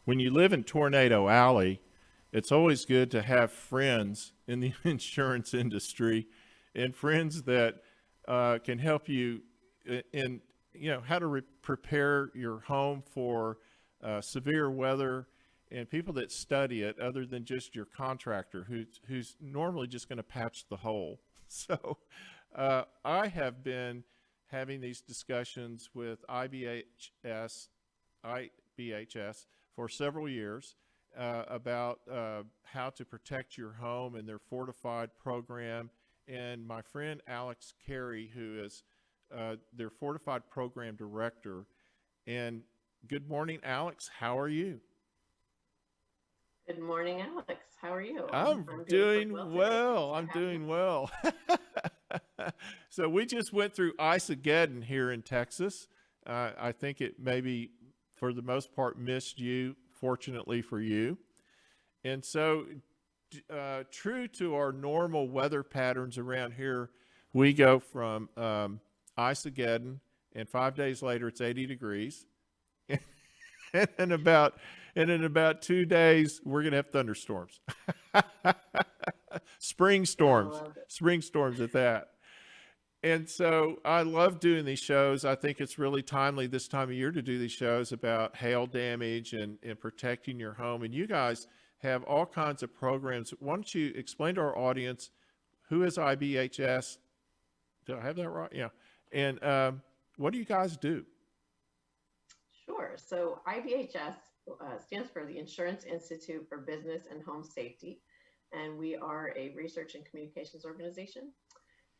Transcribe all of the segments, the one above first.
when you live in Tornado Alley, it's always good to have friends in the insurance industry and friends that can help you in how to prepare your home for severe weather, and people that study it other than just your contractor who's normally just going to patch the hole. So I have been having these discussions with IBHS for several years about how to protect your home and their Fortified program. And my friend Alex Cary, who is their Fortified program director. And good morning, Alex. How are you? Good morning, Alex. How are you? I'm I'm doing quite doing well today. Thanks well. for I'm having doing me. well. So we just went through Ice-Ageddon here in Texas. I think it maybe, for the most part, missed you, fortunately for you. And so, true to our normal weather patterns around here, we go from Ice-Ageddon, and 5 days later it's 80 degrees. and in about and in about 2 days we're gonna have thunderstorms. spring I storms, love it. spring storms at that. And so I love doing these shows. I think it's really timely this time of year to do these shows about hail damage and protecting your home. And you guys have all kinds of programs. Why don't you explain to our audience who is IBHS? Did I have that right? Yeah. And what do you guys do? Sure. So IBHS stands for the Insurance Institute for Business and Home Safety, and we are a research and communications organization.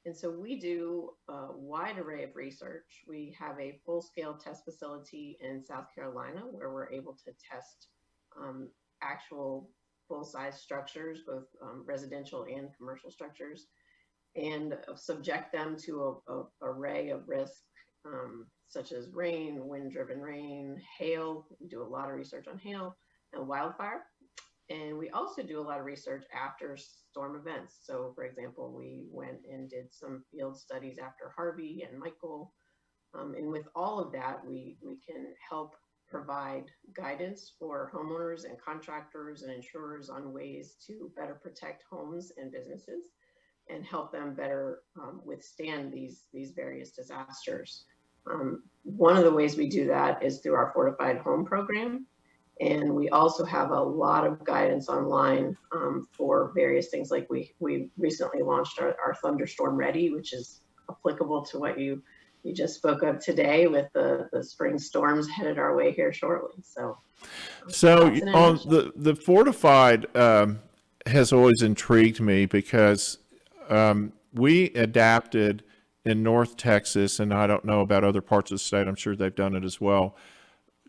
And so we do a wide array of research. We have a full-scale test facility in South Carolina where we're able to test actual full-size structures, both residential and commercial structures, and subject them to a array of risks, such as rain, wind-driven rain, hail. We do a lot of research on hail and wildfire. And we also do a lot of research after storm events. So, for example, we went and did some field studies after Harvey and Michael. And with all of that, we can help provide guidance for homeowners and contractors and insurers on ways to better protect homes and businesses and help them better withstand these various disasters. One of the ways we do that is through our Fortified Home program. And we also have a lot of guidance online for various things. Like we recently launched our Thunderstorm Ready, which is applicable to what you just spoke of today with the spring storms headed our way here shortly. So So that's in a on nutshell. the Fortified has always intrigued me because we adapted in North Texas, and I don't know about other parts of the state. I'm sure they've done it as well.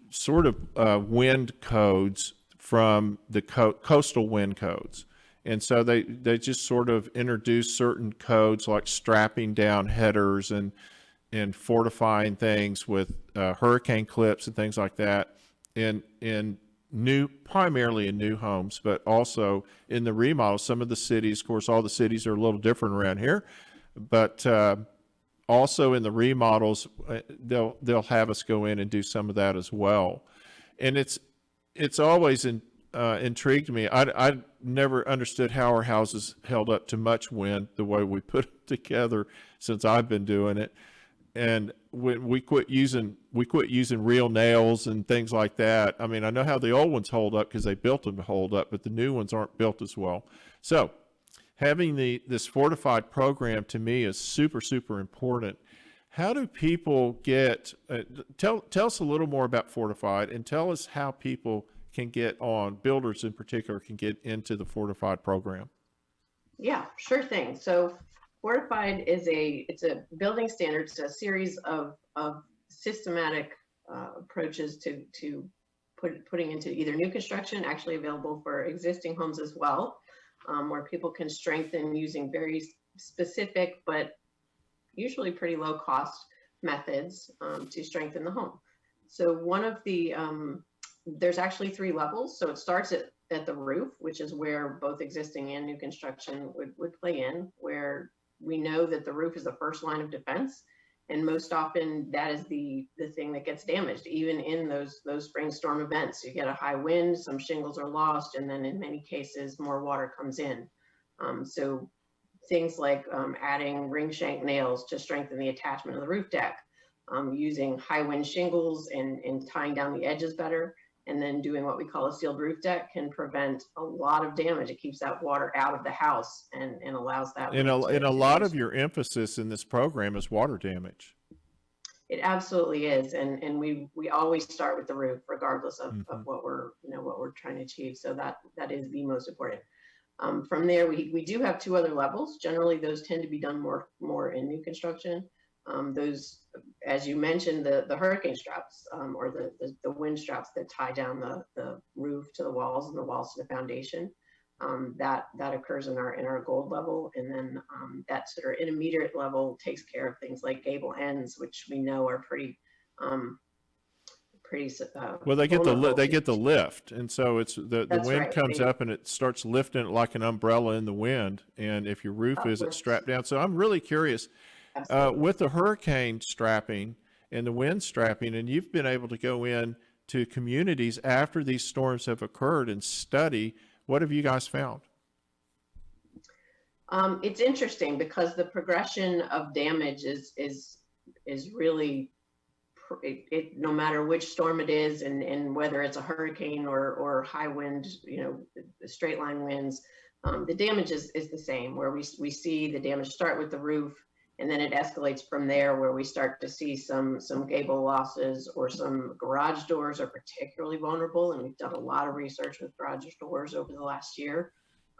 Sort of wind codes from the coastal wind codes. And so they just sort of introduced certain codes like strapping down headers and fortifying things with hurricane clips and things like that in primarily in new homes, but also in the remodels. Some of the cities, of course, all the cities are a little different around here, but also in the remodels, they'll have us go in and do some of that as well. And it's always intrigued me. I never understood how our houses held up to much wind the way we put it together since I've been doing it. And when we quit using real nails and things like that. I mean, I know how the old ones hold up because they built them to hold up, but the new ones aren't built as well. So having this Fortified program to me is super, super important. How do people get, tell us a little more about Fortified, and tell us how people can get on, builders in particular, can get into the Fortified program. Yeah, sure thing. So Fortified is it's a building standard. It's a series of systematic approaches to putting into either new construction, actually available for existing homes as well, where people can strengthen using very specific but usually pretty low cost methods to strengthen the home. So one of the there's actually 3 levels. So it starts at the roof, which is where both existing and new construction would play in, where we know that the roof is the first line of defense. And most often that is the thing that gets damaged. Even in those spring storm events, you get a high wind, some shingles are lost, and then in many cases more water comes in. So things like adding ring shank nails to strengthen the attachment of the roof deck, using high wind shingles and tying down the edges better, and then doing what we call a sealed roof deck can prevent a lot of damage. It keeps that water out of the house and allows that. And a lot of your emphasis in this program is water damage. It absolutely is, and we always start with the roof, regardless of what we're trying to achieve. So that is the most important. From there, we do have 2 other levels. Generally, those tend to be done more in new construction. Those, as you mentioned, the hurricane straps or the wind straps that tie down the roof to the walls and the walls to the foundation. That occurs in our gold level, and then that sort of intermediate level takes care of things like gable ends, which we know are pretty. Well, they get the lift, and so it's the wind right. comes up and it starts lifting it like an umbrella in the wind. And if your roof isn't strapped down, so I'm really curious with the hurricane strapping and the wind strapping, and you've been able to go in to communities after these storms have occurred and study. What have you guys found? It's interesting because the progression of damage is really, no matter which storm it is, and whether it's a hurricane or high wind, the straight line winds, the damage is the same, where we see the damage start with the roof, and then it escalates from there, where we start to see some gable losses, or some garage doors are particularly vulnerable. And we've done a lot of research with garage doors over the last year.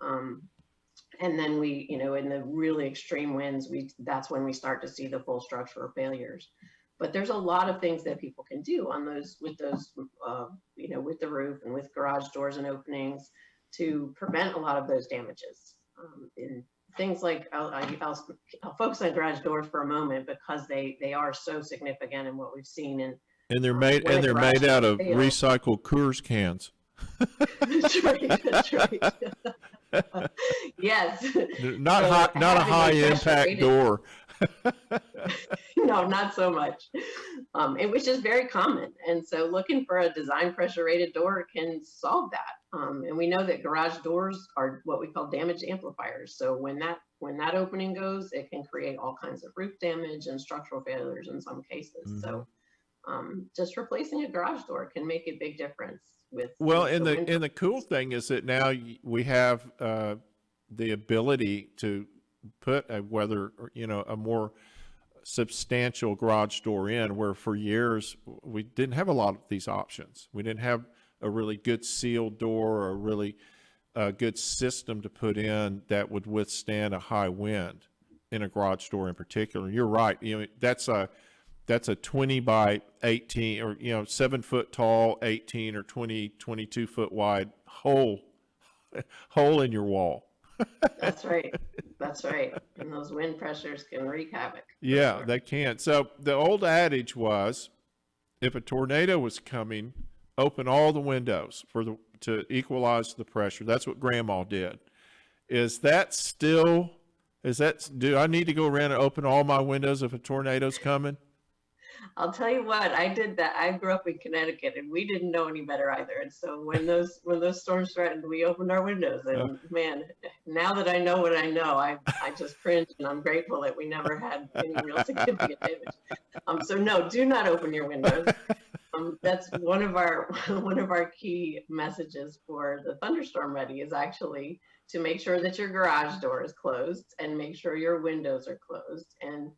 And then we, in the really extreme winds, that's when we start to see the full structural failures. But there's a lot of things that people can do with the roof and with garage doors and openings to prevent a lot of those damages. In things like, I'll focus on garage doors for a moment, because they are so significant in what we've seen. And they're made out of recycled Coors cans. That's right. That's right. Yes. Not a high impact door. No, not so much. And which is very common. And so looking for a design pressure rated door can solve that. And we know that garage doors are what we call damage amplifiers. So when that opening goes, it can create all kinds of roof damage and structural failures in some cases. Mm-hmm. So just replacing a garage door can make a big difference. And the cool thing is that now we have the ability to put a more substantial garage door in, where for years we didn't have a lot of these options. We didn't have a really good sealed door or a really good system to put in that would withstand a high wind in a garage door in particular. You're right. That's a 20 by 18 or 7 foot tall, 18 or 22 foot wide hole in your wall. That's right. That's right. And those wind pressures can wreak havoc. Yeah, they can. So the old adage was, if a tornado was coming, open all the windows to equalize the pressure. That's what Grandma did. Do I need to go around and open all my windows if a tornado's coming? I'll tell you what, I did that. I grew up in Connecticut, and we didn't know any better either. And so when those storms threatened, we opened our windows. And man, now that I know what I know, I just cringe, and I'm grateful that we never had any real significant damage. So no, do not open your windows. That's one of our key messages for the thunderstorm ready, is actually to make sure that your garage door is closed and make sure your windows are closed. And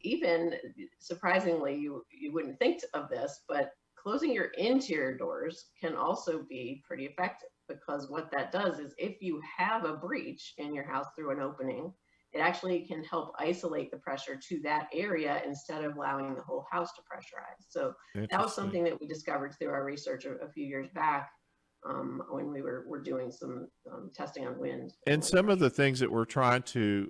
even surprisingly, you wouldn't think of this, but closing your interior doors can also be pretty effective, because what that does is, if you have a breach in your house through an opening, it actually can help isolate the pressure to that area instead of allowing the whole house to pressurize. So that was something that we discovered through our research a few years back, when we were doing some testing on wind. And some of the things that we're trying to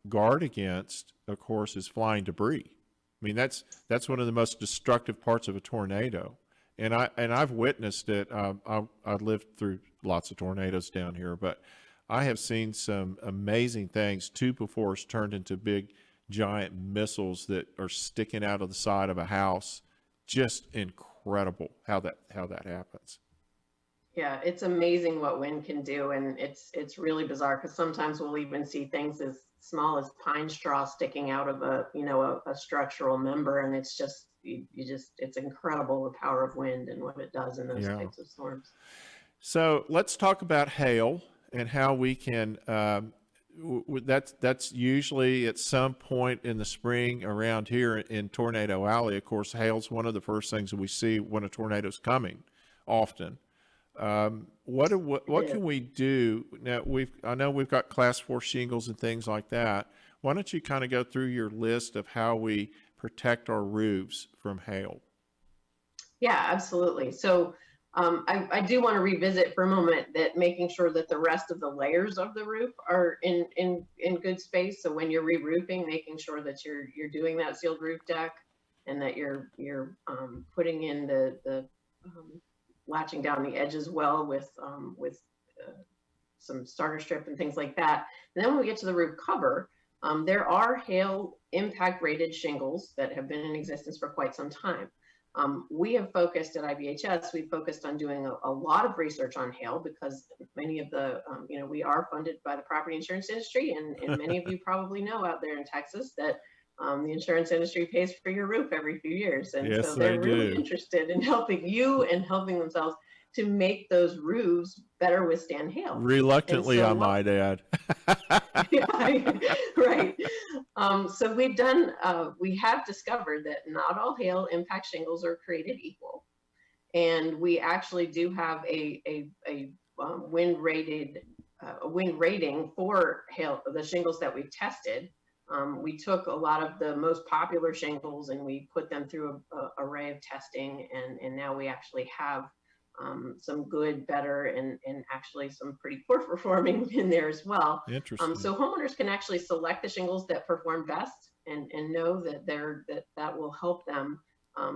guard against, of course, is flying debris. I mean, that's one of the most destructive parts of a tornado, and I've witnessed it. I've lived through lots of tornadoes down here, but I have seen some amazing things. 2x4s turned into big giant missiles that are sticking out of the side of a house. Just incredible how that happens. Yeah, it's amazing what wind can do, and it's really bizarre because sometimes we'll even see things as small as pine straw sticking out of a structural member, and it's just it's incredible the power of wind and what it does in those Yeah. types of storms. So let's talk about hail and how we can. That's usually at some point in the spring around here in Tornado Alley. Of course, hail's one of the first things that we see when a tornado's coming. Often, what can we do now? I know we've got Class 4 shingles and things like that. Why don't you kind of go through your list of how we protect our roofs from hail? Yeah, absolutely. So I do want to revisit for a moment that making sure that the rest of the layers of the roof are in good space. So when you're re-roofing, making sure that you're doing that sealed roof deck, and that you're putting in the latching down the edges well with some starter strip and things like that. And then when we get to the roof cover, there are hail impact rated shingles that have been in existence for quite some time. We have focused at IBHS, we focused on doing a lot of research on hail because many of the, we are funded by the property insurance industry, and many of you probably know out there in Texas that the insurance industry pays for your roof every few years. And Yes, so they're they really do. interested in helping you and helping themselves to make those roofs better withstand hail. Reluctantly, so I might add. Yeah, right. So we have discovered that not all hail impact shingles are created equal. And we actually do have a wind rating for hail, the shingles that we've tested. We took a lot of the most popular shingles and we put them through an array of testing, and now we actually have some good, better, and actually some pretty poor performing in there as well. Interesting. So homeowners can actually select the shingles that perform best and know that that will help them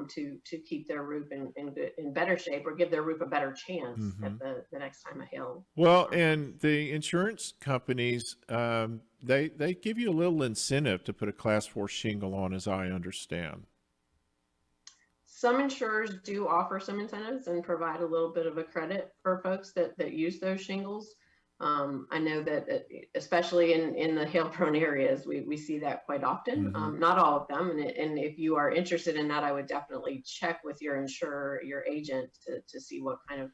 to keep their roof in better shape, or give their roof a better chance at the next time a hail. Well, and the insurance companies, they give you a little incentive to put a Class 4 shingle on, as I understand. Some insurers do offer some incentives and provide a little bit of a credit for folks that use those shingles. I know that especially in the hail prone areas, we see that quite often. Not all of them. And if you are interested in that, I would definitely check with your insurer, your agent, to see what kind of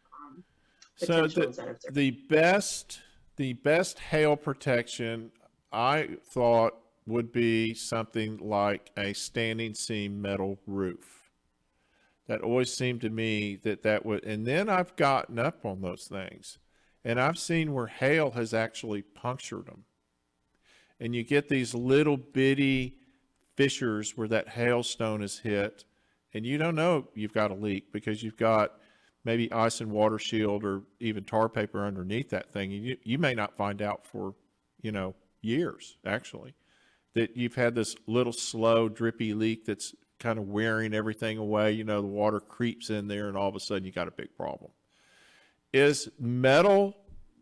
potential incentives are. The best hail protection, I thought, would be something like a standing seam metal roof. That always seemed to me that would, and then I've gotten up on those things, and I've seen where hail has actually punctured them. And you get these little bitty fissures where that hailstone is hit, and you don't know you've got a leak because you've got maybe ice and water shield or even tar paper underneath that thing. And you may not find out for, years, actually, that you've had this little slow, drippy leak that's kind of wearing everything away. The water creeps in there, and all of a sudden you got a big problem. Is metal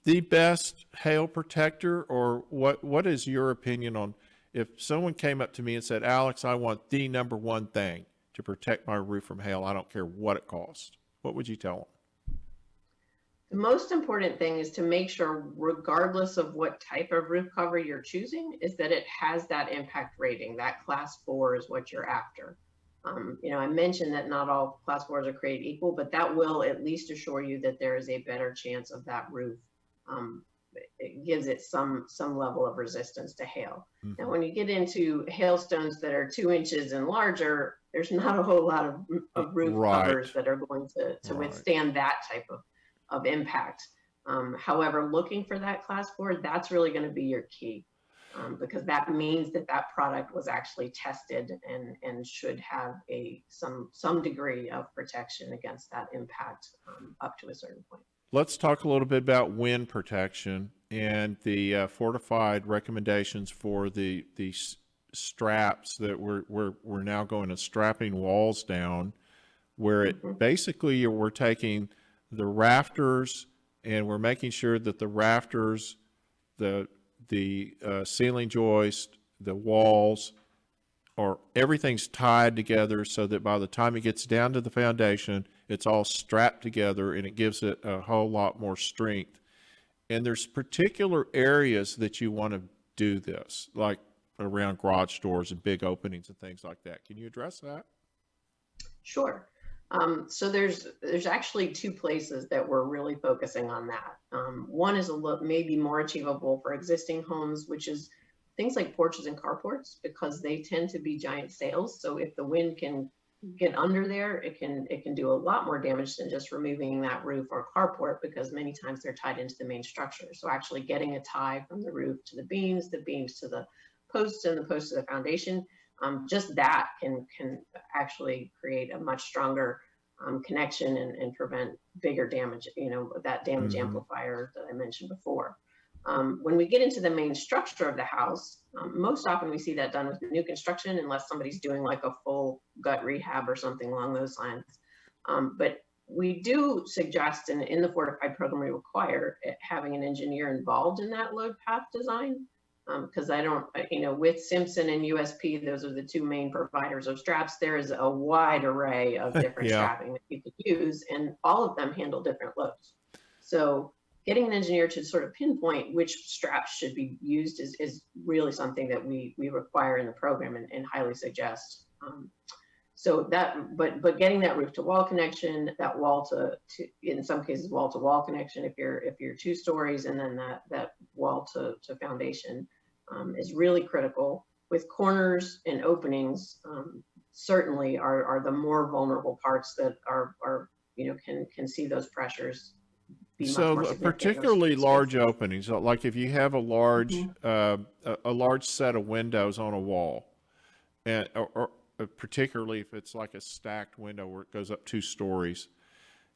the best hail protector, or what is your opinion on if someone came up to me and said, Alex, I want the number one thing to protect my roof from hail, I don't care what it costs? What would you tell them? The most important thing is to make sure, regardless of what type of roof cover you're choosing, is that it has that impact rating. That Class 4 is what you're after. I mentioned that not all Class 4s are created equal, but that will at least assure you that there is a better chance of that roof. It gives it some level of resistance to hail. Now, when you get into hailstones that are 2 inches and larger, there's not a whole lot of roof covers that are going to withstand that type of impact. However, looking for that Class 4, that's really going to be your key. Because that means that product was actually tested and should have some degree of protection against that impact up to a certain point. Let's talk a little bit about wind protection and the fortified recommendations for the straps that we're now going to strapping walls down, where it basically we're taking the rafters and we're making sure that the rafters, the ceiling joist, the walls, or everything's tied together so that by the time it gets down to the foundation, it's all strapped together and it gives it a whole lot more strength. And there's particular areas that you want to do this, like around garage doors and big openings and things like that. Can you address that? Sure. So there's actually two places that we're really focusing on that. One is maybe more achievable for existing homes, which is things like porches and carports, because they tend to be giant sails. So if the wind can get under there, it can do a lot more damage than just removing that roof or carport, because many times they're tied into the main structure. So actually getting a tie from the roof to the beams to the posts, and the posts to the foundation, just that can actually create a much stronger connection and prevent bigger damage, that damage amplifier that I mentioned before. When we get into the main structure of the house, most often we see that done with new construction, unless somebody's doing like a full gut rehab or something along those lines. But we do suggest in the Fortified program, we require having an engineer involved in that load path design. Because I don't, with Simpson and USP, those are the two main providers of straps. There is a wide array of different strapping that you could use, and all of them handle different loads. So getting an engineer to sort of pinpoint which straps should be used is really something that we require in the program and highly suggest. But getting that roof to wall connection, that wall to in some cases wall to wall connection if you're 2 stories, and then that wall to foundation is really critical. With corners and openings, certainly are the more vulnerable parts that are can see those pressures. So particularly large openings, like if you have a large set of windows on a wall, and or particularly if it's like a stacked window where it goes up 2 stories,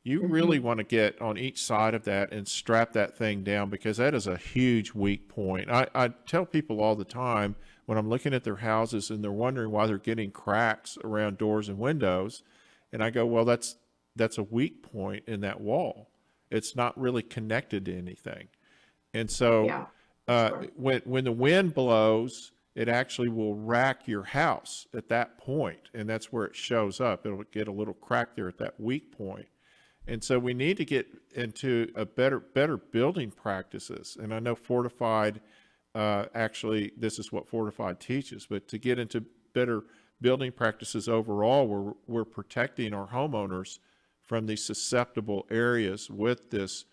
you really want to get on each side of that and strap that thing down, because that is a huge weak point. I tell people all the time when I'm looking at their houses and they're wondering why they're getting cracks around doors and windows, and I go, well, that's a weak point in that wall. It's not really connected to anything. And so when the wind blows, it actually will rack your house at that point, and that's where it shows up. It'll get a little crack there at that weak point. And so we need to get into a better building practices. And I know Fortified, actually, this is what Fortified teaches, but to get into better building practices overall, we're protecting our homeowners from these susceptible areas with this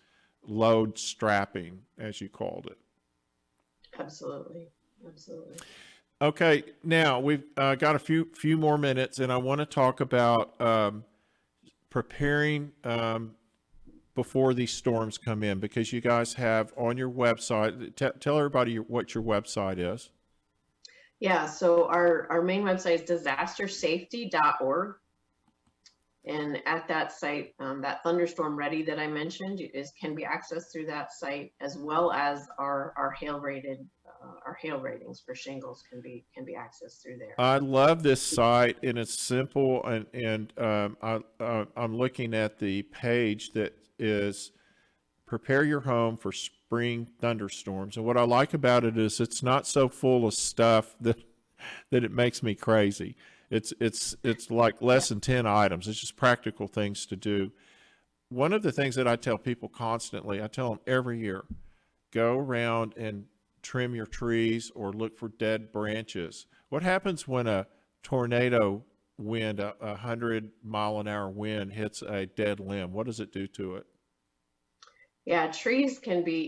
load strapping, as you called it. Absolutely. Okay, now we've got a few more minutes, and I want to talk about preparing before these storms come in, because you guys have on your website, tell everybody what your website is. Yeah, so our main website is disastersafety.org. And at that site, that thunderstorm ready that I mentioned can be accessed through that site, as well as our hail ratings for shingles can be accessed through there. I love this site, and it's simple, and I'm looking at the page that is prepare your home for spring thunderstorms. And what I like about it is it's not so full of stuff that it makes me crazy. It's like less than 10 items. It's just practical things to do. One of the things that I tell people constantly, I tell them every year, go around and trim your trees or look for dead branches. What happens when a tornado wind, a 100-mile-an-hour wind hits a dead limb? What does it do to it? Yeah, trees can be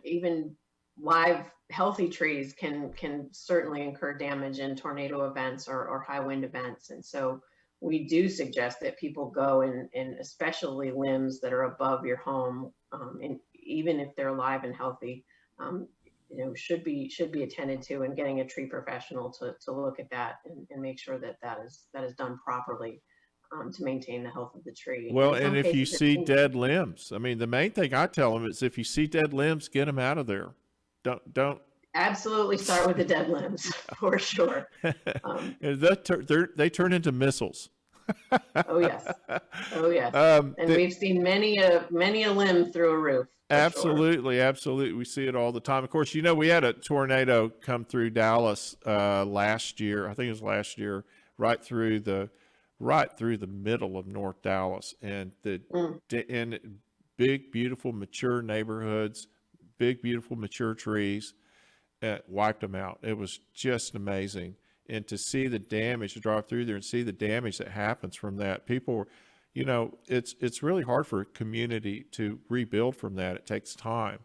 even live healthy trees can certainly incur damage in tornado events or high wind events. And so we do suggest that people go and especially limbs that are above your home, and even if they're alive and healthy, should be attended to, and getting a tree professional to look at that and make sure that is done properly to maintain the health of the tree. Well, and if you see dead limbs, I mean, the main thing I tell them is if you see dead limbs, get them out of there. Don't absolutely start with the dead limbs for sure. They turn into missiles. Oh yes. And we've seen many a limb through a roof. for sure. Absolutely, absolutely. We see it all the time. Of course, we had a tornado come through Dallas last year. I think it was last year, right through the middle of North Dallas, and and big, beautiful, mature neighborhoods, big, beautiful, mature trees, wiped them out. It was just amazing. And to see the damage, to drive through there and see the damage that happens from that, people, it's really hard for a community to rebuild from that. It takes time.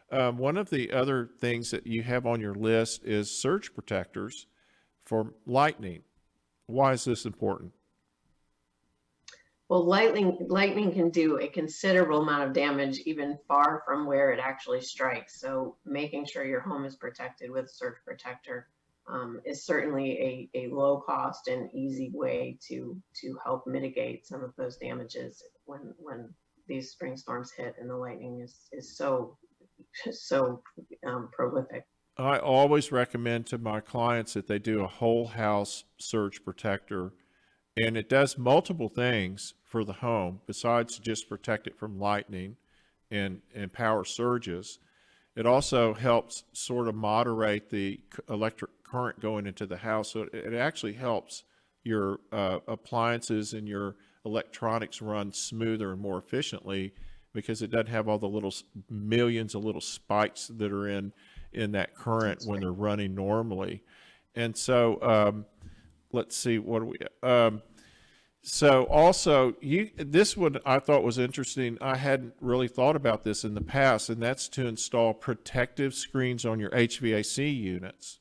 One of the other things that you have on your list is surge protectors for lightning. Why is this important? Well, lightning can do a considerable amount of damage even far from where it actually strikes. So making sure your home is protected with a surge protector is certainly a low cost and easy way to help mitigate some of those damages when these spring storms hit and the lightning is so prolific. I always recommend to my clients that they do a whole house surge protector, and it does multiple things for the home besides just protect it from lightning and power surges. It also helps sort of moderate the electric current going into the house. So it actually helps your appliances and your electronics run smoother and more efficiently because it doesn't have all the little millions of little spikes that are in that current when they're running normally. And so let's see, what do we so also, this one I thought was interesting. I hadn't really thought about this in the past, and that's to install protective screens on your HVAC units.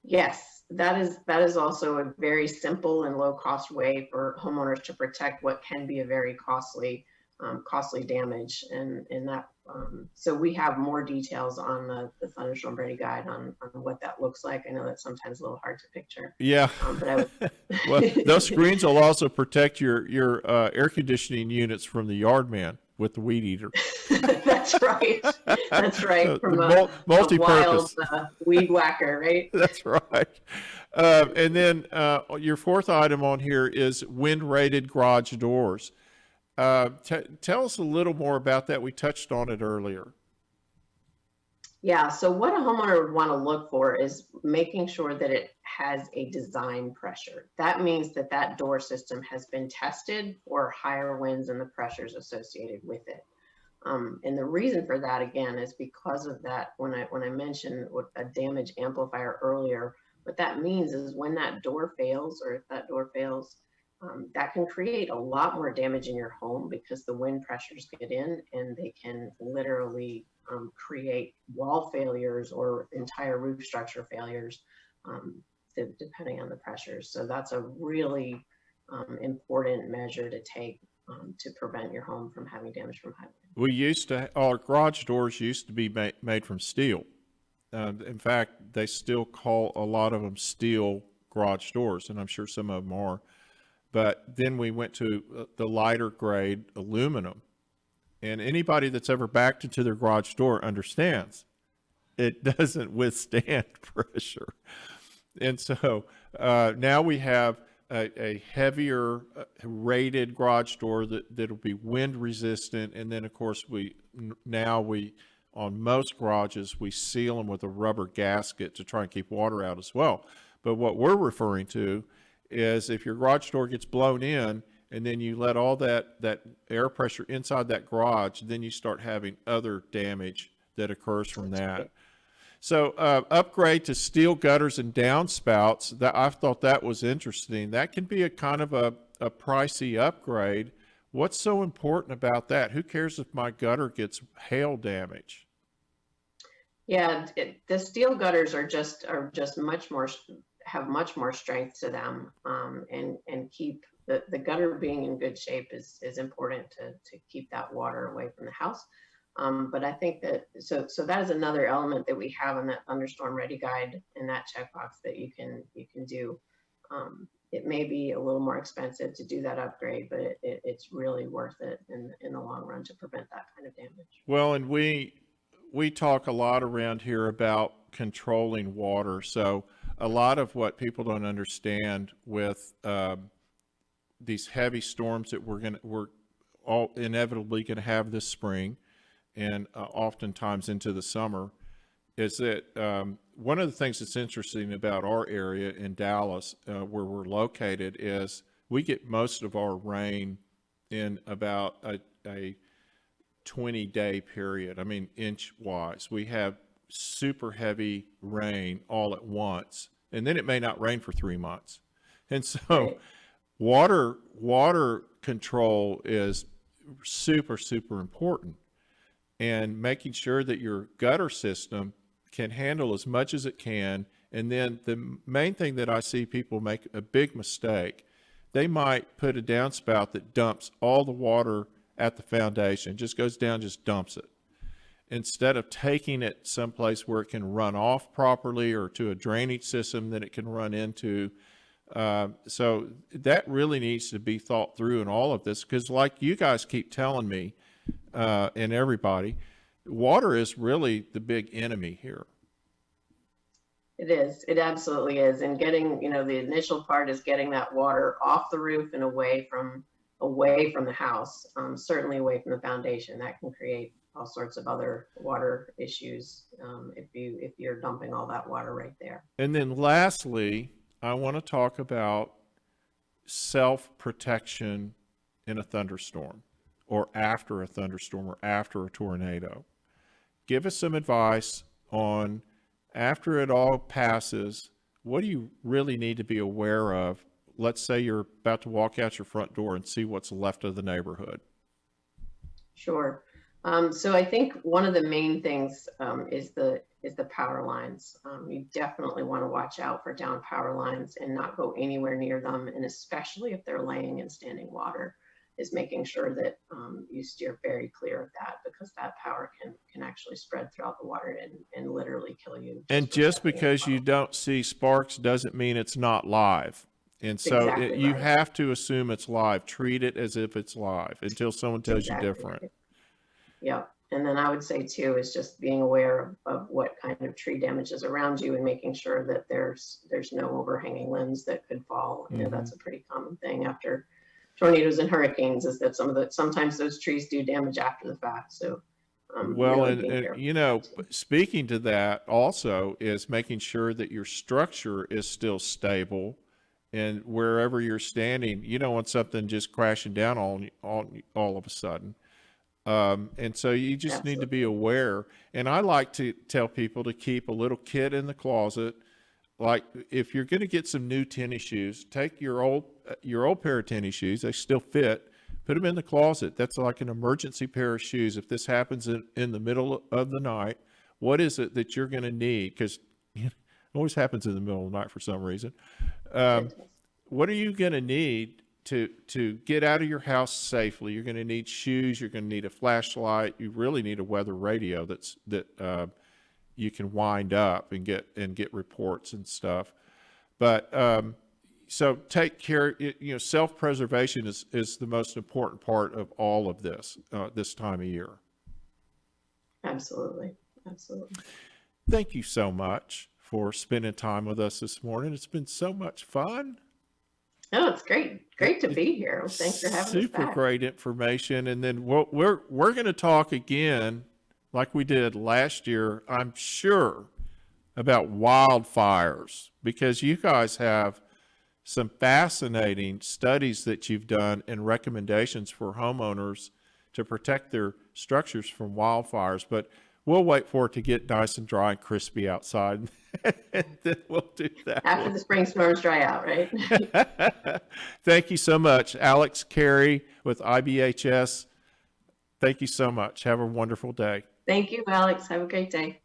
Yes, that is also a very simple and low cost way for homeowners to protect what can be a very costly damage. And that so we have more details on the thunderstorm ready guide on what that looks like. I know that's sometimes a little hard to picture. Yeah. But I would well, those screens will also protect your air conditioning units from the yard man with the weed eater. That's right. That's right. So From a multi-purpose wild weed whacker, right? That's right. And then your fourth item on here is wind-rated garage doors. Tell us a little more about that. We touched on it earlier. Yeah, so what a homeowner would want to look for is making sure that it has a design pressure. That means that that door system has been tested for higher winds and the pressures associated with it. And the reason for that, again, is because of that, when I mentioned a damage amplifier earlier, what that means is when that door fails, or if that door fails, that can create a lot more damage in your home because the wind pressures get in and they can literally create wall failures or entire roof structure failures, depending on the pressures. So that's a really important measure to take to prevent your home from having damage from high wind. Our garage doors used to be made from steel. In fact, they still call a lot of them steel garage doors, and I'm sure some of them are. But then we went to the lighter grade aluminum. And anybody that's ever backed into their garage door understands it doesn't withstand pressure. And so now we have a heavier rated garage door that'll be wind resistant. And then, of course, on most garages, we seal them with a rubber gasket to try and keep water out as well. But what we're referring to is if your garage door gets blown in and then you let all that air pressure inside that garage, then you start having other damage that occurs from that. So upgrade to steel gutters and downspouts, that I thought that was interesting. That can be a kind of a pricey upgrade. What's so important about that? Who cares if my gutter gets hail damage? Yeah, the steel gutters are just much more, have much more strength to them, and keep the gutter being in good shape is important to keep that water away from the house. But I think that so that is another element that we have in that thunderstorm ready guide, in that checkbox that you can do. It may be a little more expensive to do that upgrade, but it's really worth it in the long run to prevent that kind of damage. Well, and we talk a lot around here about controlling water. So a lot of what people don't understand with these heavy storms that we're all inevitably going to have this spring and oftentimes into the summer, is that one of the things that's interesting about our area in Dallas, where we're located, is we get most of our rain in about a 20-day period. I mean, inch-wise. We have super heavy rain all at once, and then it may not rain for 3 months. And so Right. water control is super, super important. And making sure that your gutter system can handle as much as it can. And then the main thing that I see people make a big mistake, they might put a downspout that dumps all the water at the foundation, just goes down, just dumps it, instead of taking it someplace where it can run off properly or to a drainage system that it can run into. So that really needs to be thought through in all of this, because like you guys keep telling me, and everybody, water is really the big enemy here. It is. It absolutely is. And getting, the initial part is getting that water off the roof and away from the house, certainly away from the foundation. That can create all sorts of other water issues if you're dumping all that water right there. And then lastly, I want to talk about self-protection in a thunderstorm, or after a thunderstorm, or after a tornado. Give us some advice on, after it all passes, what do you really need to be aware of? Let's say you're about to walk out your front door and see what's left of the neighborhood. Sure. So I think one of the main things is the power lines. You definitely want to watch out for down power lines and not go anywhere near them, and especially if they're laying in standing water, is making sure that you steer very clear of that, because that power can actually spread throughout the water and literally kill you. And just because you don't see sparks doesn't mean it's not live. And so Exactly you right. have to assume it's live. Treat it as if it's live until someone tells Exactly you different. right. Yeah. And then I would say too, is just being aware of what kind of tree damage is around you and making sure that there's no overhanging limbs that could fall. That's a pretty common thing after tornadoes and hurricanes, is that sometimes those trees do damage after the fact. So Well, really being careful. speaking to that also is making sure that your structure is still stable, and wherever you're standing, you don't want something just crashing down on all of a sudden. And so you just need to be aware. And I like to tell people to keep a little kit in the closet. Like, if you're going to get some new tennis shoes, take your old pair of tennis shoes. They still fit. Put them in the closet. That's like an emergency pair of shoes. If this happens in the middle of the night, what is it that you're going to need? Because it always happens in the middle of the night for some reason. What are you going to need to get out of your house safely? You're going to need shoes. You're going to need a flashlight. You really need a weather radio that you can wind up and get reports and stuff. But so take care. Self-preservation is the most important part of all of this this time of year. Absolutely. Thank you so much for spending time with us this morning. It's been so much fun. Oh, it's great to be here. Thanks for having us Super back. great information. And then we're going to talk again, like we did last year, I'm sure, about wildfires, because you guys have some fascinating studies that you've done and recommendations for homeowners to protect their structures from wildfires. But we'll wait for it to get nice and dry and crispy outside, and then we'll do that. After the spring storms dry out, right? Thank you so much, Alex Cary with IBHS. Thank you so much. Have a wonderful day. Thank you, Alex. Have a great day.